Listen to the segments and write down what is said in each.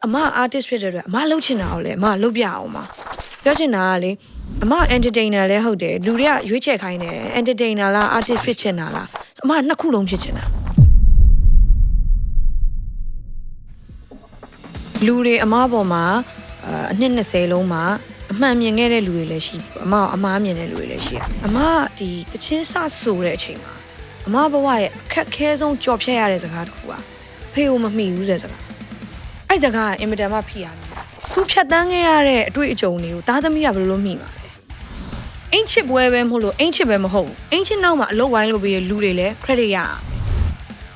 အမ artist ဖြစ်တဲ့အတွက်အမလှုပ်ချင်တာကိုလည်းအမလှုပ်ပြအောင်ပါပြောချင်တာကလေအမ entertainer လည်းဟုတ်တယ်လူတွေကရွေးချယ်ခိုင်းတယ် entertainer လား artist ဖြစ်ချင်တာလားအမနှစ်ခုလုံးဖြစ်ချင်တာလူတွေအမပေါ်မှာအနှစ်20လုံးမှာအမှန်မြင်ခဲ့တဲ့လူတွေလည်းရှိတယ်အမအမားမြင်တဲ့လူတွေလည်းရှိတယ်အမဒီတချင်းစဆိုတဲ့အချိန်မှာအမဘဝရဲ့အခက်ခဲဆုံးကြော်ဖြတ်ရတဲ့စကားတစ်ခုကဖေကိုမမိဘူးစကားအဲ့စကားကအင်မတန်မှဖိရတယ်သူဖြတ်တန်းခဲ့ရတဲ့အတွေ့အကြုံတွေကိုသားသမီးကဘယ်လိုလုပ်မိမှာလဲအင်ချစ်ပွဲပဲမဟုတ်လို့အင်ချစ်ပဲမဟုတ်ဘူးအင်ချစ်နောက်မှာအလုပ်ဝိုင်းလုပ်ပြီးလူတွေလည်း credit ရ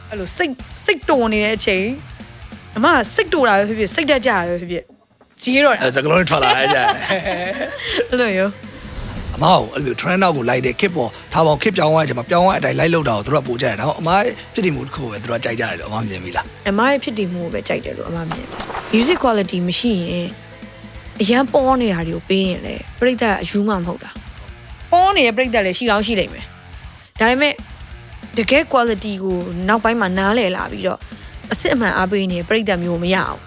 အဲ့လိုစိတ်တော်နေတဲ့အချိန်အမစိတ်တော်တာပဲဖြစ်ဖြစ်စိတ်တက်ကြတာပဲဖြစ်ဖြစ်ကြီးတော့စကလုံးထွက်လာကြတယ်အဲ့လိုရောအမအဲ့လို trend နောက်ကိုလိုက်တယ်ခစ်ပေါ်ထားပေါင်းခစ်ပြောင်းသွားကြမှာပြောင်းသွားအတိုင်းလိုက်လောက်တာကိုသူတို့ကပို့ကြတယ်ဒါပေမဲ့အမဖြစ်တည်မှုတစ်ခုပဲသူတို့ကကြိုက်ကြတယ်လို့အမမြင်ပြီလားအမရဲ့ဖြစ်တည်မှုကိုပဲကြိုက်တယ်လို့အမမြင်တယ် music quality မရှိရင်အရန်ပေါ်နေတာတွေကိုပေးရင်လေပြိတ္တအယူမှမဟုတ်တာပေါ်နေတဲ့ပြိတ္တလည်းရှိကောင်းရှိလိမ့်မယ်ဒါပေမဲ့တကယ် quality ကိုနောက်ပိုင်းမှာနားလည်လာပြီးတော့အစ်စ်အမှန်အားပေးနေပြိတ္တမျိုးမရအောင်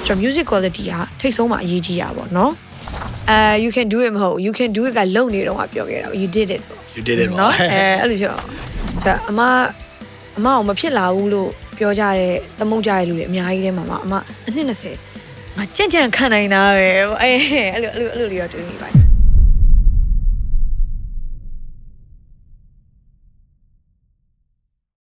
ကျွန်တော် music quality ကထိတ်ဆုံးမှာအရေးကြီးတာပေါ့နော်you can do it မဟုတ် you can do it ကလုံနေတော့ပြောခဲ့တာ you did it ပေါ့ you did it နော်အဲ့လိုပြောဆိုအမအောင်မဖြစ်လာဘူးလို့ပြောကြတဲ့သမုတ်ကြတဲ့လူတွေအများကြီးထဲမှာအမအနှစ်20ငါကြံ့ခံနိုင်တာပဲအဲ့လိုလေးတော့တွေးနေပါတယ်